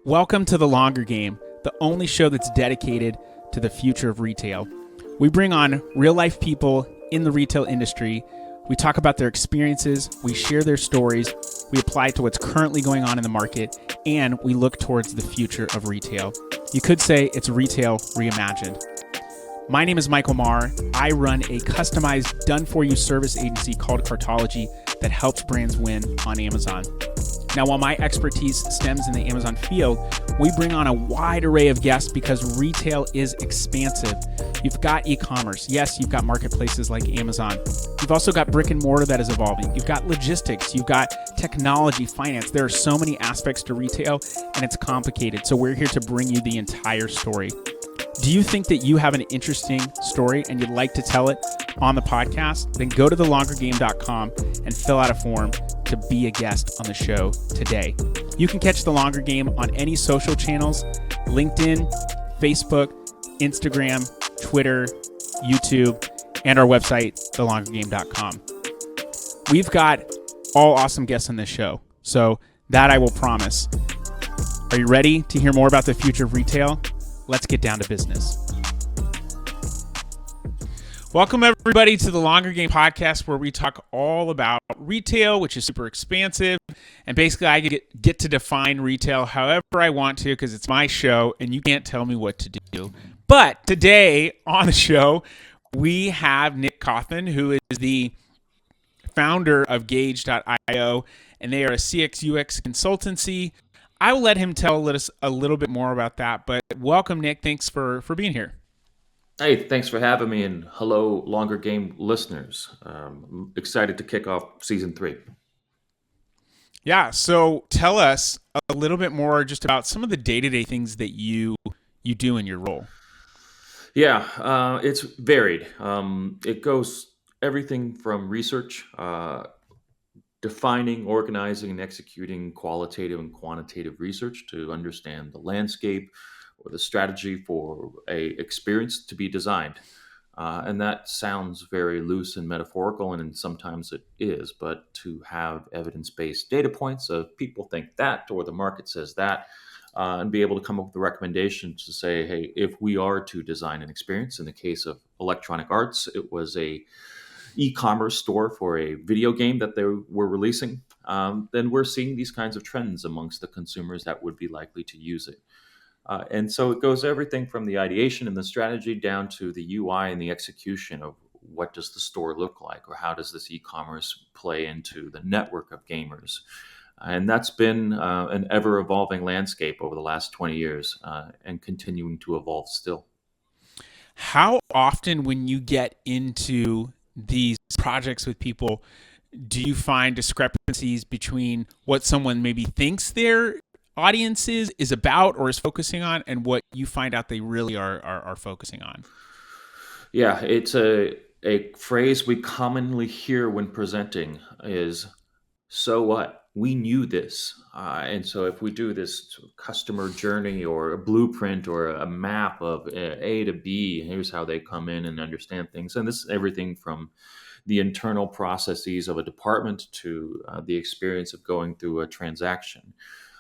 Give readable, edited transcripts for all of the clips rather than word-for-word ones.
Welcome to The Longer Game, the only show that's dedicated to the future of retail. We bring on real-life people in the retail industry. We talk about their experiences, we share their stories, we apply it to what's currently going on in the market, and we look towards the future of retail. You could say it's retail reimagined. My name is Michael Marr. I run a customized, done-for-you service agency called Cartology that helps brands win on Amazon. Now, while my expertise stems in the Amazon field, we bring on a wide array of guests because retail is expansive. You've got e-commerce. Yes, you've got marketplaces like Amazon. You've also got brick and mortar that is evolving. You've got logistics. You've got technology, finance. There are so many aspects to retail, and it's complicated. So we're here to bring you the entire story. Do you think that you have an interesting story and you'd like to tell it on the podcast? Then go to thelongergame.com and fill out a form to be a guest on the show today. You can catch The Longer Game on any social channels: LinkedIn, Facebook, Instagram, Twitter, YouTube, and our website, thelongergame.com. We've got all awesome guests on this show, so that I will promise. Are you ready to hear more about the future of retail? Let's get down to business. Welcome, everybody, to the Longer Game podcast, where we talk all about retail, which is super expansive. And basically, I get to define retail however I want to because it's my show and you can't tell me what to do. But today on the show, we have Nick Cawthon, who is the founder of Gauge.io, and they are a CX UX consultancy. I will let him tell us a little bit more about that, but welcome, Nick. Thanks for being here. Hey, thanks for having me, and hello, Longer Game listeners. I'm excited to kick off season 3. Yeah, so tell us a little bit more just about some of the day-to-day things that you do in your role. Yeah, it's varied. It goes everything from research, defining, organizing, and executing qualitative and quantitative research to understand the landscape or the strategy for a experience to be designed. And that sounds very loose and metaphorical, and sometimes it is, but to have evidence-based data points of people think that or the market says that, and be able to come up with a recommendation to say, hey, if we are to design an experience, in the case of Electronic Arts, it was a e-commerce store for a video game that they were releasing, then we're seeing these kinds of trends amongst the consumers that would be likely to use it. And so it goes everything from the ideation and the strategy down to the UI and the execution of what does the store look like, or how does this e-commerce play into the network of gamers. And that's been an ever-evolving landscape over the last 20 years and continuing to evolve still. How often when you get into these projects with people, do you find discrepancies between what someone maybe thinks their audience is about or is focusing on and what you find out they really are focusing on? Yeah, it's a phrase we commonly hear when presenting is, so what? We knew this. And so if we do this customer journey or a blueprint or a map of A to B, here's how they come in and understand things. And this is everything from the internal processes of a department to the experience of going through a transaction.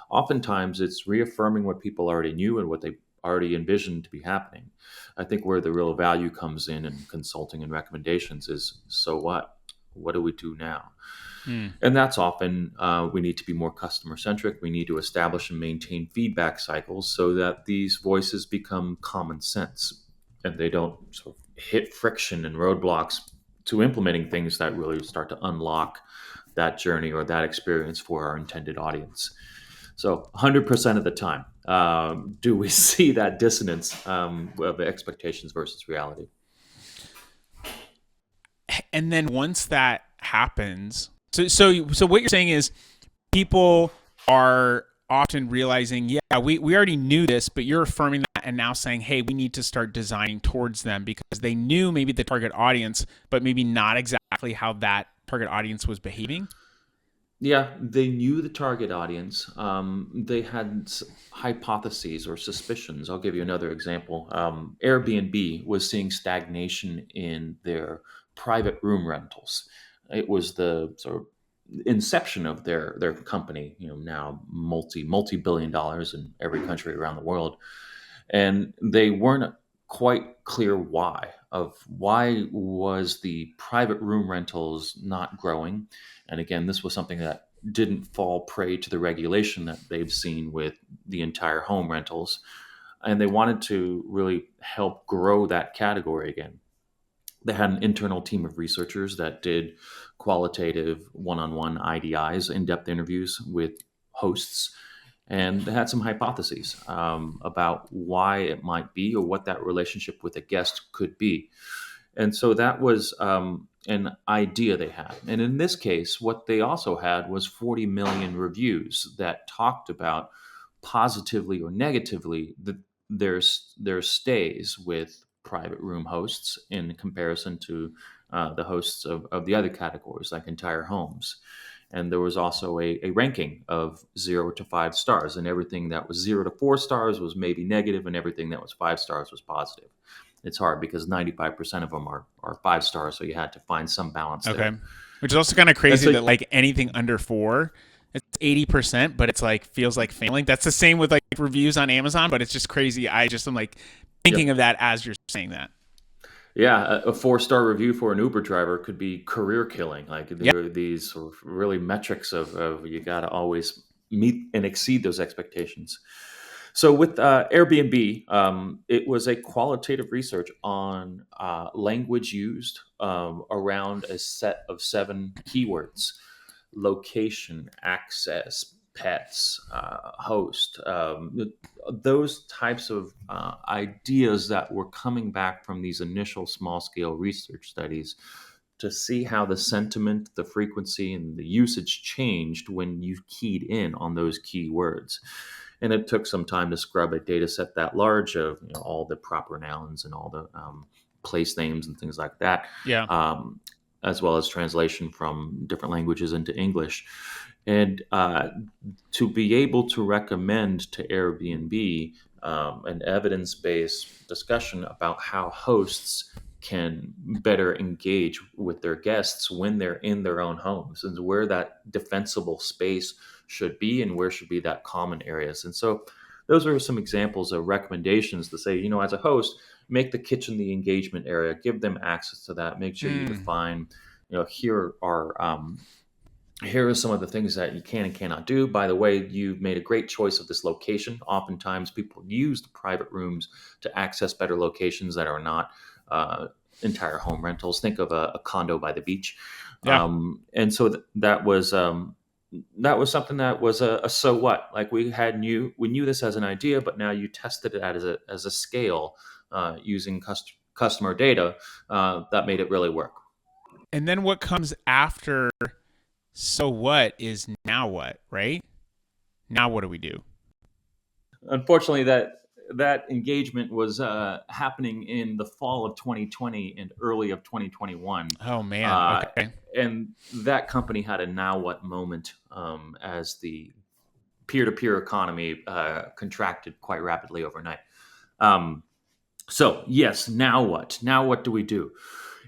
Oftentimes, it's reaffirming what people already knew and what they already envisioned to be happening. I think where the real value comes in consulting and recommendations is, so what? What do we do now? And that's often we need to be more customer centric. We need to establish and maintain feedback cycles so that these voices become common sense and they don't sort of hit friction and roadblocks to implementing things that really start to unlock that journey or that experience for our intended audience. So 100% of the time, do we see that dissonance of expectations versus reality? And then once that happens, so what you're saying is people are often realizing, yeah, we already knew this, but you're affirming that and now saying, hey, we need to start designing towards them because they knew maybe the target audience, but maybe not exactly how that target audience was behaving. Yeah, they knew the target audience. They had hypotheses or suspicions. I'll give you another example. Airbnb was seeing stagnation in their private room rentals. It was the sort of inception of their company, now multi-billion dollars in every country around the world. And they weren't quite clear why was the private room rentals not growing. And again, this was something that didn't fall prey to the regulation that they've seen with the entire home rentals, and they wanted to really help grow that category again. They had an internal team of researchers that did qualitative one-on-one IDIs, in-depth interviews with hosts, and they had some hypotheses about why it might be or what that relationship with a guest could be. And so that was an idea they had. And in this case, what they also had was 40 million reviews that talked about positively or negatively their stays with private room hosts in comparison to the hosts of the other categories, like entire homes. And there was also a ranking of 0 to 5 stars, and everything that was 0 to 4 stars was maybe negative, and everything that was 5 stars was positive. It's hard because 95% of them are 5 stars, so you had to find some balance Okay. there. Which is also kind of crazy So, that like anything under 4, it's 80%, but it's like feels like failing. That's the same with like reviews on Amazon, but it's just crazy. I'm like thinking yep. of that as you're saying that. Yeah, a 4 star review for an Uber driver could be career killing. Like Yeah. there are these sort of really metrics of you got to always meet and exceed those expectations. So with Airbnb, it was a qualitative research on language used around a set of 7 keywords: location, access, pets, host, those types of ideas that were coming back from these initial small scale research studies to see how the sentiment, the frequency, and the usage changed when you keyed in on those keywords. And it took some time to scrub a data set that large of all the proper nouns and all the place names and things like that, Yeah. as well as translation from different languages into English. And to be able to recommend to Airbnb an evidence based discussion about how hosts can better engage with their guests when they're in their own homes, and where that defensible space should be and where should be that common areas. And so those are some examples of recommendations to say, as a host, make the kitchen the engagement area, give them access to that, make sure you define, here are some of the things that you can and cannot do. By the way, you've made a great choice of this location. Oftentimes people use the private rooms to access better locations that are not entire home rentals. Think of a condo by the beach. Yeah. And so that was something that was a so what. Like we knew this as an idea, but now you tested it as a scale using customer data that made it really work. And then what comes after so what is now what, right? Now what do we do? Unfortunately, that engagement was happening in the fall of 2020 and early of 2021. Oh man. Okay. And that company had a now what moment as the peer-to-peer economy contracted quite rapidly overnight. So yes, now what? Now what do we do?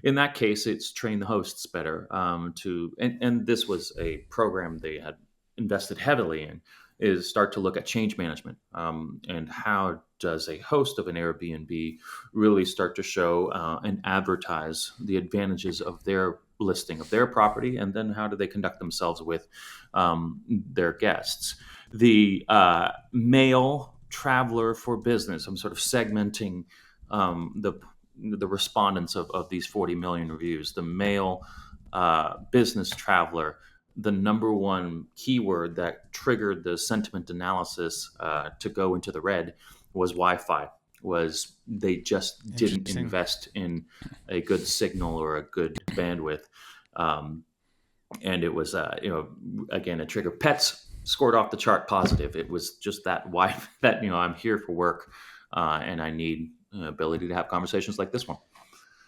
In that case, it's train the hosts better and this was a program they had invested heavily in, is start to look at change management and how does a host of an Airbnb really start to show and advertise the advantages of their listing of their property, and then how do they conduct themselves with their guests. The male traveler for business, I'm sort of segmenting the respondents of these 40 million reviews. The male business traveler, the number one keyword that triggered the sentiment analysis to go into the red was Wi-Fi. Was they just didn't invest in a good signal or a good bandwidth, and it was again a trigger. Pets scored off the chart positive. It was just that that I'm here for work and I need ability to have conversations like this one.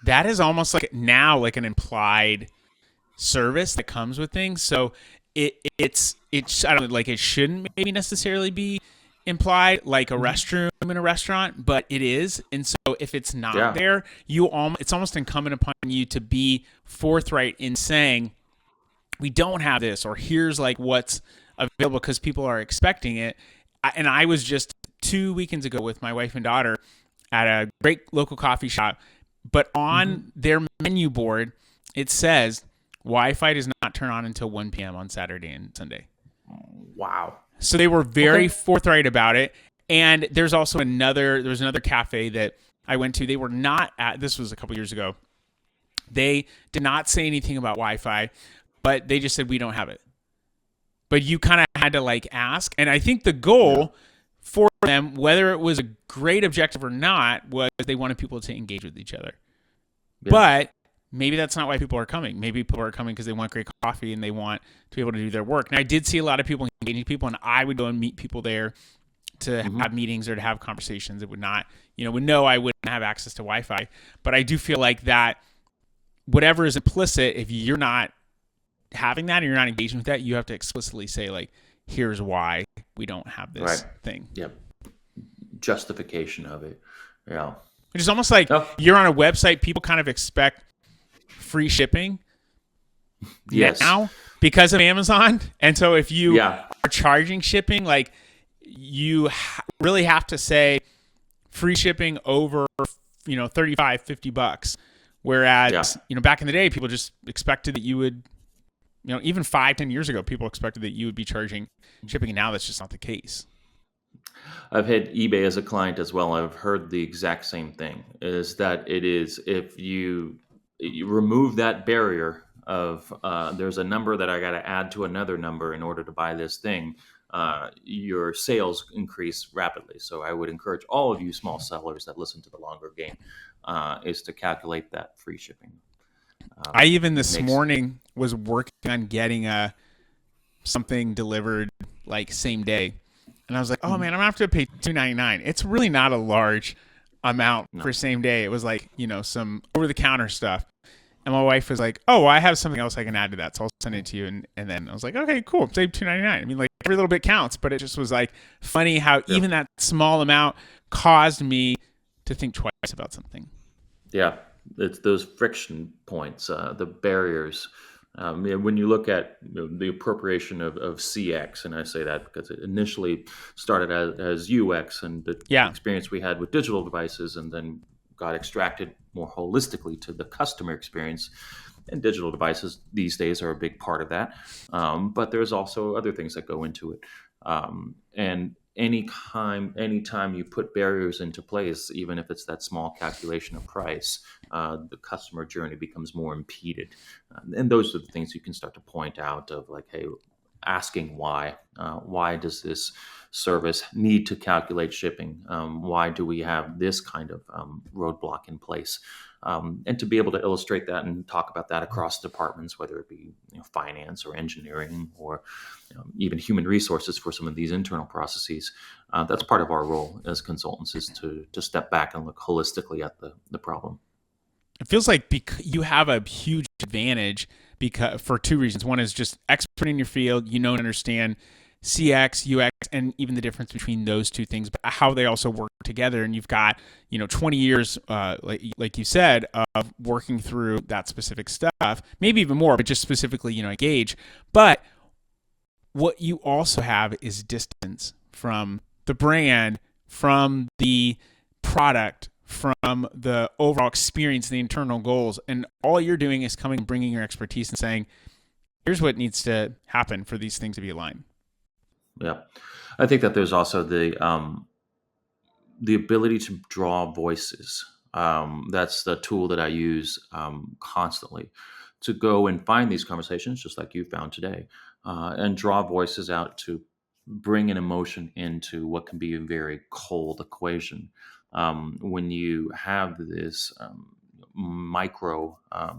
That is almost like now like an implied service that comes with things. So it's I don't know, like it shouldn't maybe necessarily be implied like a restroom in a restaurant, but it is. And so if it's not there, it's almost incumbent upon you to be forthright in saying, we don't have this, or here's like what's available because people are expecting it. And I was just 2 weekends ago with my wife and daughter at a great local coffee shop, but on their menu board, it says Wi-Fi does not turn on until 1 p.m. on Saturday and Sunday. Wow. So they were very forthright about it. And there's also there was another cafe that I went to. They were not this was a couple years ago. They did not say anything about Wi-Fi, but they just said, we don't have it. But you kind of had to like ask. And I think the goal for them, whether it was a great objective or not, was they wanted people to engage with each other. Yeah. But maybe that's not why people are coming. Maybe people are coming because they want great coffee and they want to be able to do their work. And I did see a lot of people engaging people, and I would go and meet people there to have meetings or to have conversations. It would not, would know I wouldn't have access to Wi-Fi. But I do feel like that whatever is implicit, if you're not having that and you're not engaging with that, you have to explicitly say, like, here's why we don't have this thing. Yep. Justification of it. Yeah. Which is almost like you're on a website, people kind of expect free shipping now because of Amazon. And so if you are charging shipping, like you really have to say free shipping over, $35, $50. Whereas, back in the day, people just expected that you would, even 5-10 years ago, people expected that you would be charging shipping. And now that's just not the case. I've had eBay as a client as well. I've heard the exact same thing, is that it is, if you remove that barrier of there's a number that I got to add to another number in order to buy this thing, your sales increase rapidly. So I would encourage all of you small sellers that listen to the longer game is to calculate that free shipping. I even this morning was working on getting something delivered like same day. And I was like, oh man, I'm gonna have to pay $2.99. It's really not a large amount for same day. It was like, some over the counter stuff. And my wife was like, oh, I have something else I can add to that, so I'll send it to you. And then I was like, okay, cool, save $2.99. I mean, like every little bit counts, but it just was like funny how even that small amount caused me to think twice about something. Yeah, it's those friction points, the barriers. When you look at the appropriation of CX, and I say that because it initially started as UX and the experience we had with digital devices, and then got extracted more holistically to the customer experience. And digital devices these days are a big part of that. But there's also other things that go into it. And anytime you put barriers into place, even if it's that small calculation of price, the customer journey becomes more impeded. And those are the things you can start to point out of like, hey, asking why does this service need to calculate shipping? Why do we have this kind of roadblock in place? And to be able to illustrate that and talk about that across departments, whether it be finance or engineering or even human resources for some of these internal processes, that's part of our role as consultants, is to step back and look holistically at the problem. It feels like you have a huge advantage for two reasons. One is just expert in your field, and understand CX, UX, and even the difference between those two things, but how they also work together. And you've got 20 years, like you said, of working through that specific stuff, maybe even more, but just specifically engage. But what you also have is distance from the brand, from the product, from the overall experience, the internal goals. And all you're doing is coming and bringing your expertise and saying, here's what needs to happen for these things to be aligned. Yeah. I think that there's also the ability to draw voices. That's the tool that I use constantly to go and find these conversations, just like you found today, and draw voices out to bring an emotion into what can be a very cold equation. When you have this micro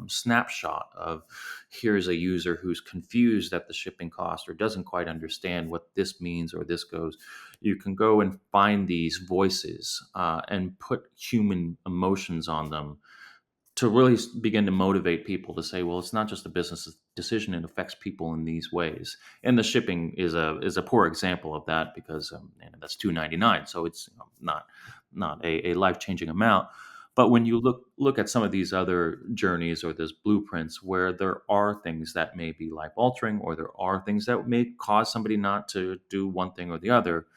snapshot of here's a user who's confused at the shipping cost or doesn't quite understand what this means or this goes, you can go and find these voices and put human emotions on them to really begin to motivate people to say, well, it's not just a business decision, it affects people in these ways. And the shipping is a poor example of that, because that's $2.99, so it's not a life-changing amount. But when you look at some of these other journeys or those blueprints where there are things that may be life altering, or there are things that may cause somebody not to do one thing or the other,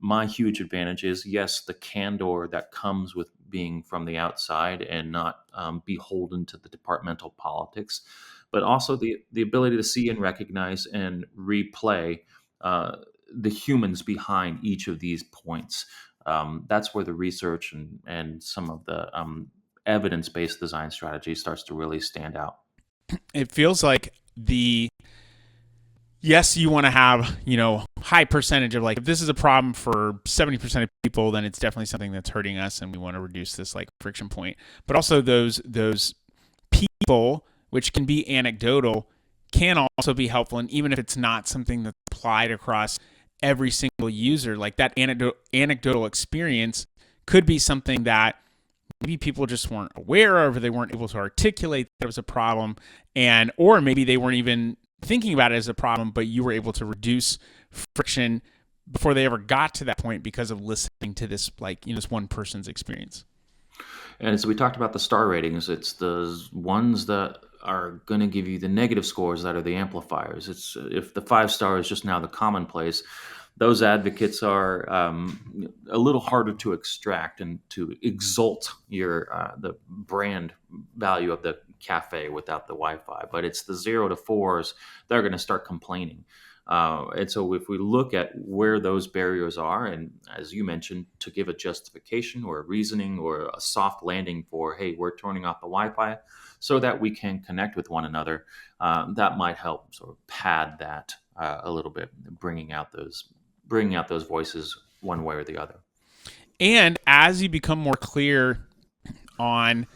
my huge advantage is, yes, the candor that comes with being from the outside and not beholden to the departmental politics, but also the ability to see and recognize and replay uh, the humans behind each of these points. That's where the research and some of the evidence-based design strategy starts to really stand out. It feels like yes, you want to have, high percentage of, like, if this is a problem for 70% of people, then it's definitely something that's hurting us and we want to reduce this, like, friction point. But also those people, which can be anecdotal, can also be helpful. And even if it's not something that's applied across every single user, like, that anecdotal experience could be something that maybe people just weren't aware of, or they weren't able to articulate that it was a problem, or maybe they weren't even thinking about it as a problem, but you were able to reduce friction before they ever got to that point because of listening to this, like, this one person's experience. And as we talked about the star ratings, it's the ones that are going to give you the negative scores that are the amplifiers. It's if the 5 star is just now the commonplace, those advocates are a little harder to extract and to exalt the brand value of the cafe without the Wi-Fi. But it's the 0 to 4s that are going to start complaining. And so if we look at where those barriers are, and as you mentioned, to give a justification or a reasoning or a soft landing for, hey, we're turning off the Wi-Fi so that we can connect with one another, that might help sort of pad that a little bit, bringing out those voices one way or the other. And as you become more clear on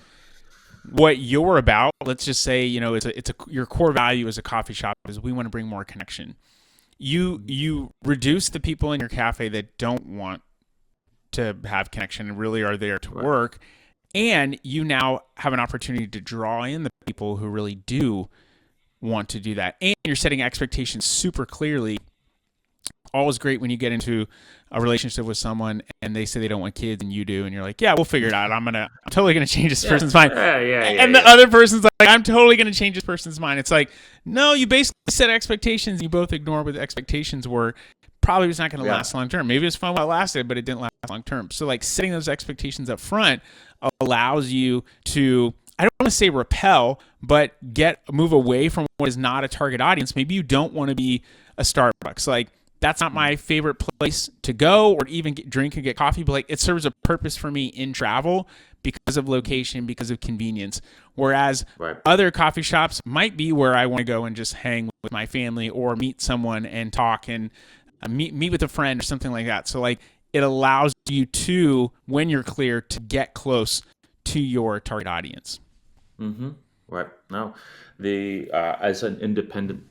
what you're about, let's just say, your core value as a coffee shop is we want to bring more connection. You reduce the people in your cafe that don't want to have connection and really are there to work, and you now have an opportunity to draw in the people who really do want to do that. And you're setting expectations super clearly. Always great when you get into a relationship with someone and they say they don't want kids and you do, and you're like, yeah, we'll figure it out. I'm totally gonna change this person's mind. And the other person's like, I'm totally gonna change this person's mind. It's like, no, you basically set expectations and you both ignore what the expectations were. Probably was not gonna last long term. Maybe it was fun while it lasted, but it didn't last long term. So, like, setting those expectations up front allows you to, I don't want to say repel, but move away from what is not a target audience. Maybe you don't want to be a Starbucks. Like, that's not my favorite place to go or even drink and get coffee, but, like, it serves a purpose for me in travel because of location, because of convenience. Whereas other coffee shops might be where I want to go and just hang with my family or meet someone and talk and meet with a friend or something like that. So, like, it allows you to, when you're clear, to get close to your target audience. Mm-hmm. Right. No, as an independent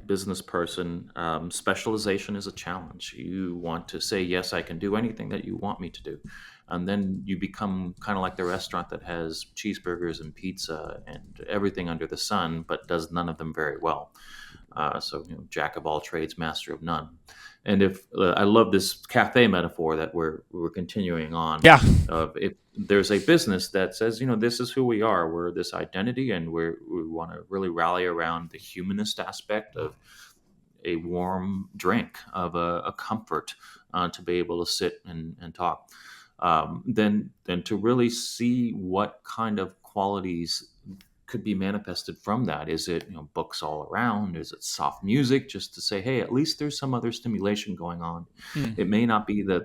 business person, specialization is a challenge. You want to say, yes, I can do anything that you want me to do. And then you become kind of like the restaurant that has cheeseburgers and pizza and everything under the sun, but does none of them very well. So, jack of all trades, master of none. And if I love this cafe metaphor that we're continuing on. Yeah. If there's a business that says, this is who we are, we're this identity, and we want to really rally around the humanist aspect of a warm drink, of a comfort, to be able to sit and talk. Then to really see what kind of qualities could be manifested from that. Is it books all around? Is it soft music, just to say, hey, at least there's some other stimulation going on? It may not be the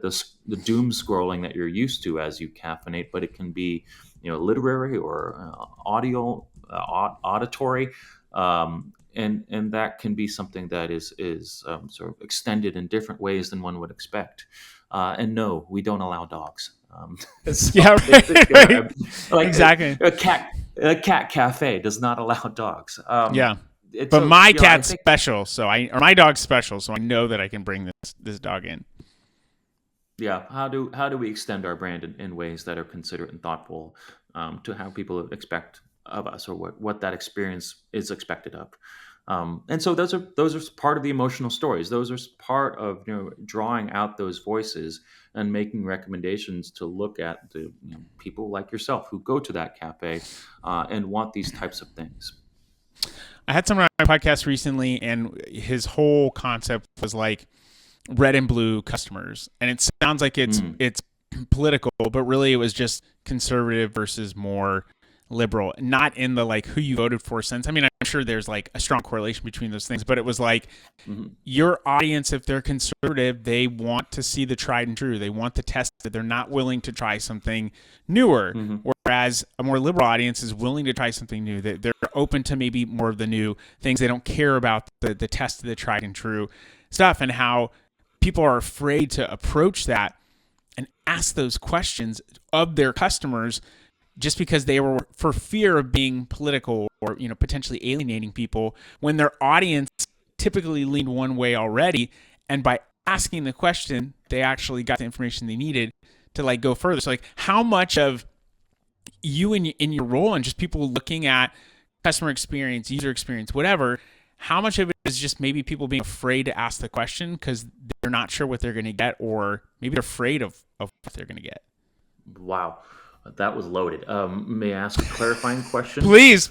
doom scrolling that you're used to as you caffeinate, but it can be literary or auditory, and that can be something that is sort of extended in different ways than one would expect. And no, we don't allow dogs. Right. Like, exactly. A cat cafe does not allow dogs. But my cat's special, my dog's special, so I know that I can bring this dog in. Yeah. How do we extend our brand in ways that are considerate and thoughtful, to how people expect of us, or what that experience is expected of? And so those are part of the emotional stories. Those are part of drawing out those voices and making recommendations to look at the people like yourself who go to that cafe and want these types of things. I had someone on my podcast recently, and his whole concept was like red and blue customers, and it sounds like it's political, but really it was just conservative versus more liberal, not in the like who you voted for sense. I mean, I'm sure there's like a strong correlation between those things, but it was like your audience, if they're conservative, they want to see the tried and true. They want the tested. They're not willing to try something newer. Whereas a more liberal audience is willing to try something new. They're open to maybe more of the new things. They don't care about the tested, the tried and true stuff, and how people are afraid to approach that and ask those questions of their customers just because they were for fear of being political or potentially alienating people when their audience typically leaned one way already, and by asking the question they actually got the information they needed to like go further. So like how much of you in your role and just people looking at customer experience, user experience, whatever, how much of it is just maybe people being afraid to ask the question because they're not sure what they're going to get, or maybe they're afraid of what they're going to get? Wow, that was loaded. May I ask a clarifying question? Please.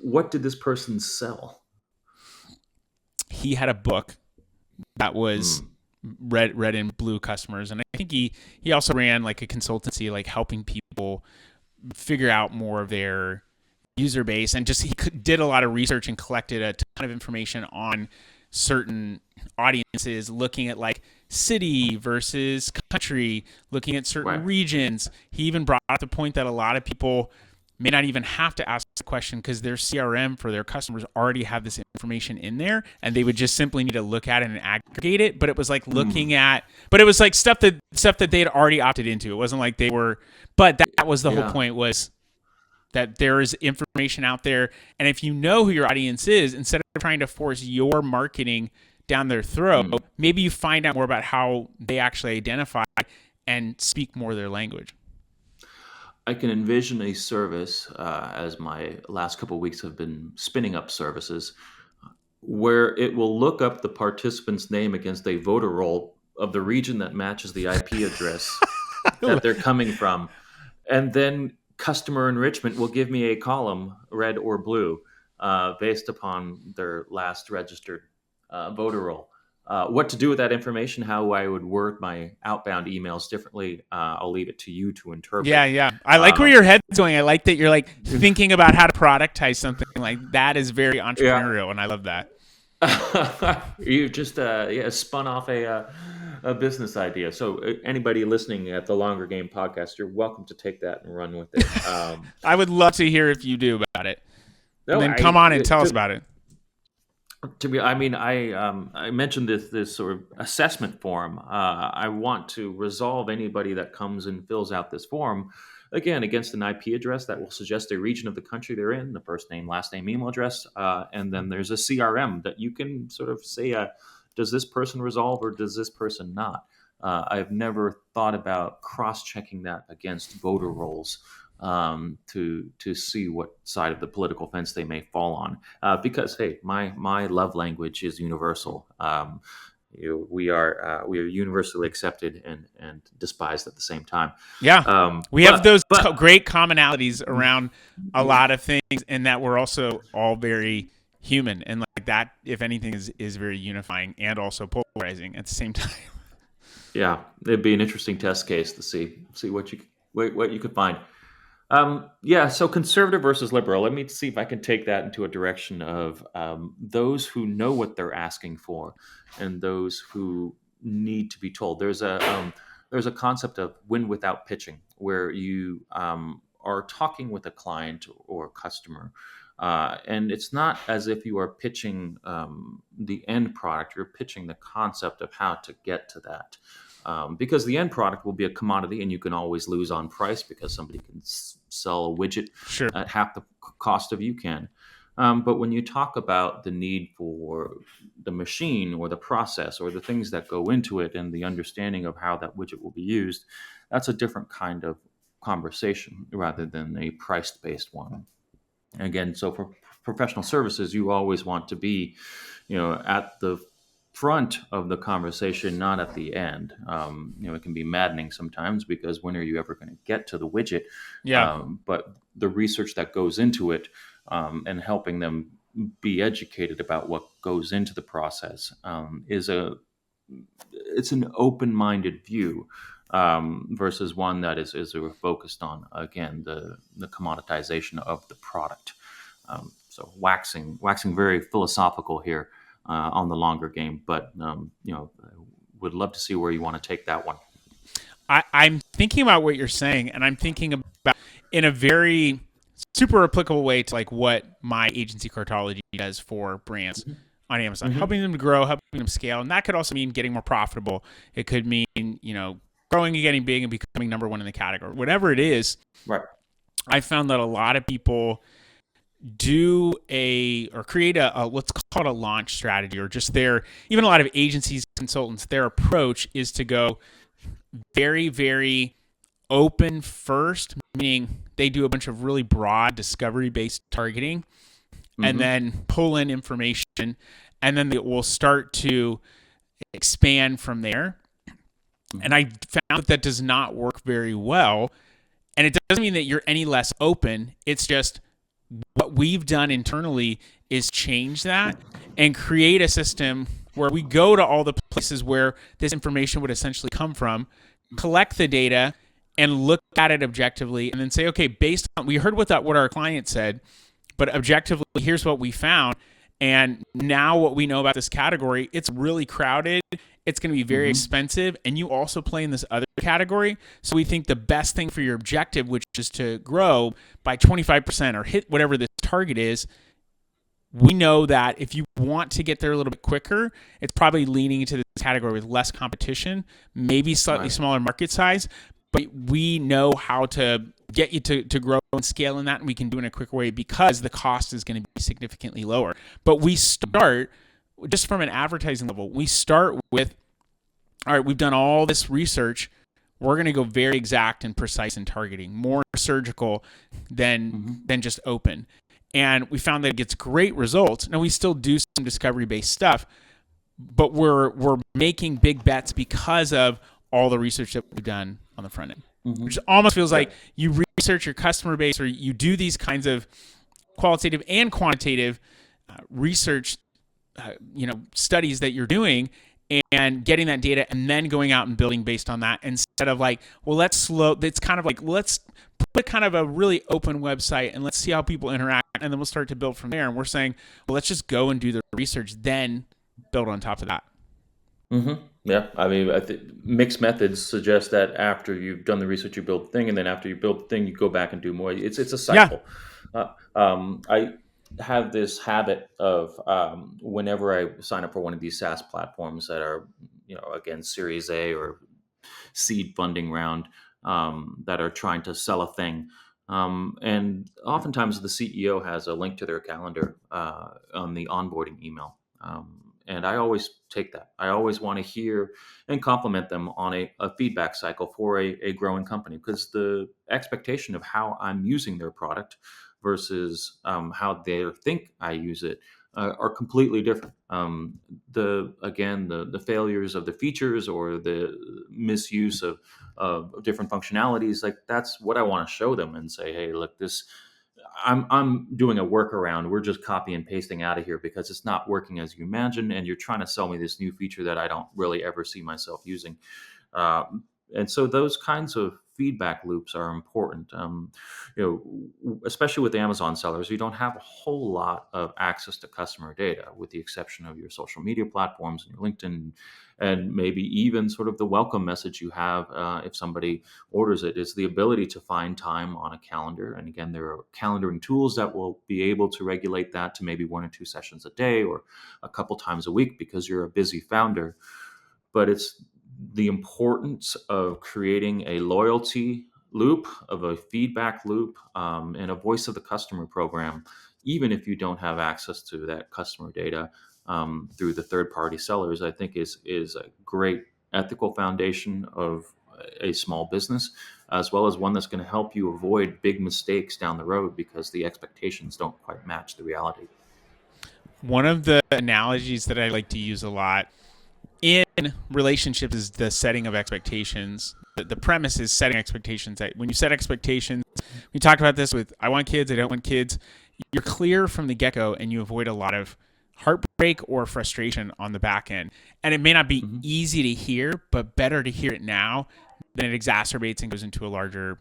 What did this person sell? He had a book that was red and blue customers, and I think he also ran like a consultancy, like helping people figure out more of their user base, and just he did a lot of research and collected a ton of information on certain audiences, looking at like city versus country, looking at certain regions. He even brought up the point that a lot of people may not even have to ask the question because their CRM for their customers already have this information in there, and they would just simply need to look at it and aggregate it. But it was like looking at, but it was like stuff that they'd already opted into. It wasn't like they were, but that was the whole point, was that there is information out there. And if you know who your audience is, instead of trying to force your marketing down their throat, maybe you find out more about how they actually identify and speak more their language. I can envision a service, as my last couple of weeks have been spinning up services, where it will look up the participant's name against a voter roll of the region that matches the IP address that they're coming from. And then customer enrichment will give me a column, red or blue, based upon their last registered voter roll. What to do with that information, how I would word my outbound emails differently, I'll leave it to you to interpret. Yeah. I like where your head's going. I like that you're like thinking about how to productize something. Like that is very entrepreneurial, and I love that. You just spun off a business idea. So anybody listening at the Longer Game podcast, you're welcome to take that and run with it. I would love to hear if you do about it. No, and then come on and tell us about it. I mentioned this sort of assessment form. I want to resolve anybody that comes and fills out this form, again, against an IP address that will suggest a region of the country they're in, the first name, last name, email address, and then there's a CRM that you can sort of say, does this person resolve or does this person not? I've never thought about cross-checking that against voter rolls. To see what side of the political fence they may fall on, because hey, my love language is universal. We are universally accepted and despised at the same time. Yeah, we have those great commonalities around a lot of things, and that we're also all very human, and like that, if anything, is very unifying and also polarizing at the same time. Yeah, it'd be an interesting test case to see what you could find. So conservative versus liberal. Let me see if I can take that into a direction of those who know what they're asking for and those who need to be told. There's a concept of win without pitching, where you are talking with a client or customer, and it's not as if you are pitching the end product. You're pitching the concept of how to get to that. Because the end product will be a commodity, and you can always lose on price because somebody can sell a widget at half the cost of you can. But when you talk about the need for the machine or the process or the things that go into it and the understanding of how that widget will be used, that's a different kind of conversation rather than a price-based one. And again, so professional services, you always want to be, at the front of the conversation, not at the end. It can be maddening sometimes because when are you ever going to get to the widget? Yeah. But the research that goes into it, and helping them be educated about what goes into the process, it's an open-minded view, versus one that is focused on, again, the commoditization of the product. So waxing very philosophical here, on the longer game, but would love to see where you want to take that one. I'm thinking about what you're saying, and I'm thinking about in a very super applicable way to like what my agency Cartology does for brands on Amazon, Mm-hmm. helping them to grow, helping them scale, and that could also mean getting more profitable. It could mean growing and getting big and becoming number one in the category. Whatever it is, Right. I found that a lot of people do create a let's call it a launch strategy, or just even a lot of agencies, consultants, their approach is to go very, very open first, meaning they do a bunch of really broad discovery based targeting and Mm-hmm. then pull in information, and then they will start to expand from there. And I found that does not work very well. And it doesn't mean that you're any less open. It's just what we've done internally is change that and create a system where we go to all the places where this information would essentially come from, collect the data, and look at it objectively, and then say, okay, based on, we heard what our client said, but objectively, here's what we found. And now what we know about this category, it's really crowded. It's going to be very expensive. And you also play in this other category. So we think the best thing for your objective, which is to grow by 25% or hit whatever this target is, we know that if you want to get there a little bit quicker, it's probably leaning into this category with less competition, maybe slightly smaller market size, but we know how to get you to grow and scale in that, and we can do it in a quicker way because the cost is going to be significantly lower. But we start, just from an advertising level, we start with, all right, we've done all this research. We're going to go very exact and precise in targeting, more surgical than just open. And we found that it gets great results. Now, we still do some discovery-based stuff, but we're making big bets because of all the research that we've done on the front end. Which almost feels like you research your customer base, or you do these kinds of qualitative and quantitative research, studies that you're doing, and getting that data, and then going out and building based on that, instead of like, well, it's kind of like, let's put kind of a really open website and let's see how people interact, and then we'll start to build from there. And we're saying, well, let's just go and do the research, then build on top of that. Yeah, I mean, I think mixed methods suggest that after you've done the research, you build the thing, and then after you build the thing, you go back and do more. It's a cycle. I have this habit of, whenever I sign up for one of these SaaS platforms that are, again, Series A or seed funding round, that are trying to sell a thing. And oftentimes the CEO has a link to their calendar, on the onboarding email. And I always take that. I always want to hear and compliment them on a feedback cycle for a growing company, because the expectation of how I'm using their product versus, how they think I use it, are completely different. The failures of the features or the misuse of different functionalities, like that's what I want to show them and say, hey, look, this. I'm doing a workaround. We're just copy and pasting out of here because it's not working as you imagine, and you're trying to sell me this new feature that I don't really ever see myself using. And so those kinds of feedback loops are important. Especially with Amazon sellers, you don't have a whole lot of access to customer data, with the exception of your social media platforms and your LinkedIn, and maybe even sort of the welcome message you have, if somebody orders it, is the ability to find time on a calendar. And again, there are calendaring tools that will be able to regulate that to maybe 1 or 2 sessions a day or a couple times a week because you're a busy founder. But it's the importance of creating a loyalty loop, of a feedback loop, and a voice of the customer program, even if you don't have access to that customer data, through the third-party sellers, I think is a great ethical foundation of a small business. as well as one that's going to help you avoid big mistakes down the road because the expectations don't quite match the reality. One of the analogies that I like to use a lot in relationships is the setting of expectations. The premise is setting expectations. When you set expectations, we talked about this with I want kids, I don't want kids. You're clear from the get-go and you avoid a lot of heartbreak or frustration on the back end. And it may not be easy to hear, but better to hear it now than it exacerbates and goes into a larger,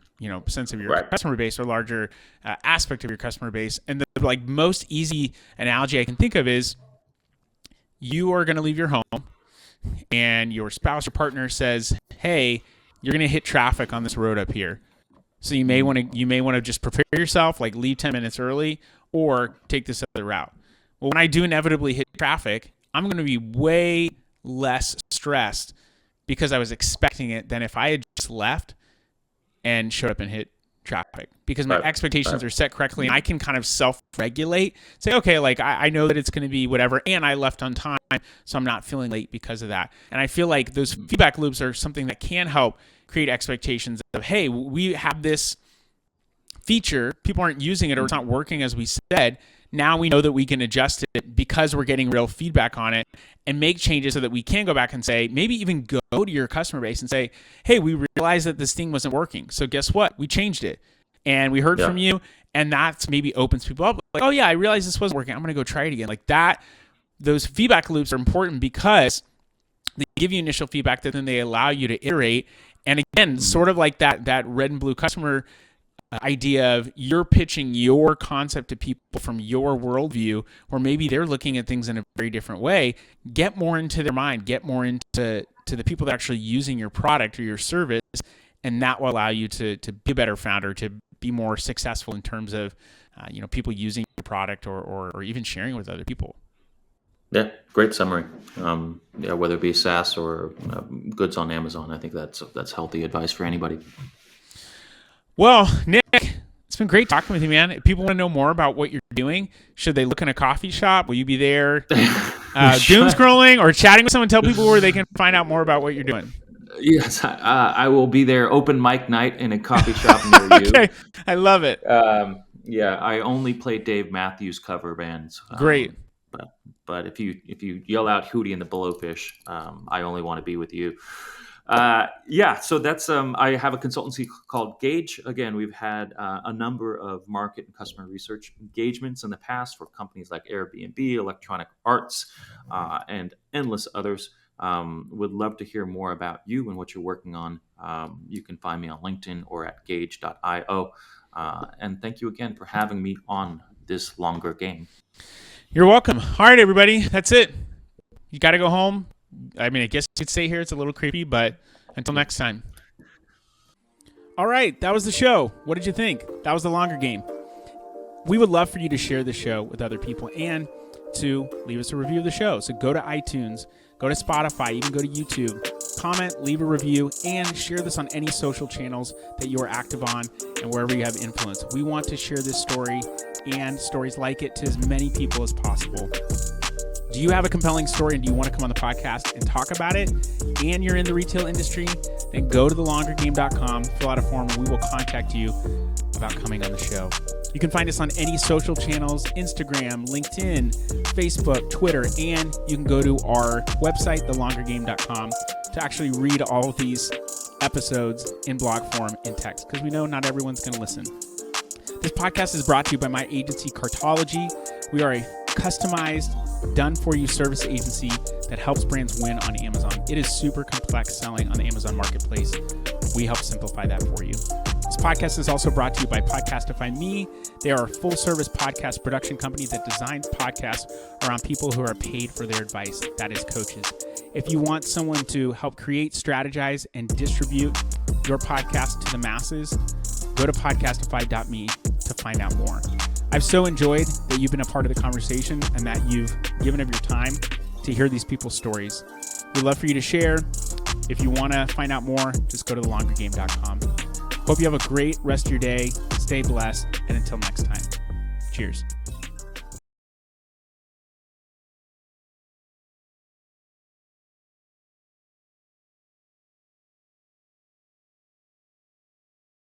sense of your customer base or larger aspect of your customer base. And the most easy analogy I can think of is you are going to leave your home and your spouse or partner says, "Hey, you're going to hit traffic on this road up here. So you may want to just prepare yourself, like leave 10 minutes early or take this other route." Well, when I do inevitably hit traffic, I'm going to be way less stressed because I was expecting it than if I had just left and showed up and hit traffic, because my expectations are set correctly and I can kind of self-regulate, say, okay, like I know that it's going to be whatever, and I left on time, so I'm not feeling late because of that. And I feel like those feedback loops are something that can help create expectations of, hey, we have this feature, people aren't using it or it's not working as we said. Now we know that we can adjust it because we're getting real feedback on it and make changes so that we can go back and say, maybe even go to your customer base and say, hey, we realized that this thing wasn't working. So guess what? We changed it and we heard from you. And that maybe opens people up. Like, oh yeah, I realized this wasn't working. I'm going to go try it again. Like that, those feedback loops are important because they give you initial feedback that then they allow you to iterate. And again, sort of like that red and blue customer idea of you're pitching your concept to people from your worldview, or maybe they're looking at things in a very different way. Get more into their mind, get more into the people that are actually using your product or your service, and that will allow you to be a better founder, to be more successful in terms of people using your product or even sharing with other people. Yeah, great summary. Whether it be SaaS or goods on Amazon, I think that's healthy advice for anybody. Well, Nick, it's been great talking with you, man. If people want to know more about what you're doing, should they look in a coffee shop? Will you be there doom scrolling or chatting with someone? Tell people where they can find out more about what you're doing. Yes, I will be there. Open mic night in a coffee shop near you. Okay, I love it. I only play Dave Matthews cover bands. Great. But if you yell out Hootie and the Blowfish, I only want to be with you. So that's I have a consultancy called Gauge. Again, we've had a number of market and customer research engagements in the past for companies like Airbnb, Electronic Arts, and endless others. Would love to hear more about you and what you're working on. You can find me on LinkedIn or at gauge.io. And thank you again for having me on this longer game. You're welcome. All right, everybody. That's it. You got to go home. I mean, I guess you could stay here. It's a little creepy, but until next time. All right. That was the show. What did you think? That was the longer game. We would love for you to share the show with other people and to leave us a review of the show. So go to iTunes, go to Spotify, even go to YouTube, comment, leave a review, and share this on any social channels that you are active on and wherever you have influence. We want to share this story and stories like it to as many people as possible. Do you have a compelling story and do you want to come on the podcast and talk about it, and you're in the retail industry? Then go to thelongergame.com, fill out a form, and we will contact you about coming on the show. You can find us on any social channels, Instagram, LinkedIn, Facebook, Twitter, and you can go to our website, thelongergame.com, to actually read all of these episodes in blog form in text, because we know not everyone's going to listen. This podcast is brought to you by my agency, Cartology. We are a customized, done-for-you service agency that helps brands win on Amazon. It is super complex selling on the Amazon marketplace. We help simplify that for you. This podcast is also brought to you by Podcastify Me. They are a full-service podcast production company that designs podcasts around people who are paid for their advice. That is coaches. If you want someone to help create, strategize, and distribute your podcast to the masses, go to podcastify.me to find out more. I've so enjoyed that you've been a part of the conversation and that you've given of your time to hear these people's stories. We'd love for you to share. If you want to find out more, just go to thelongergame.com. Hope you have a great rest of your day. Stay blessed. And until next time, cheers.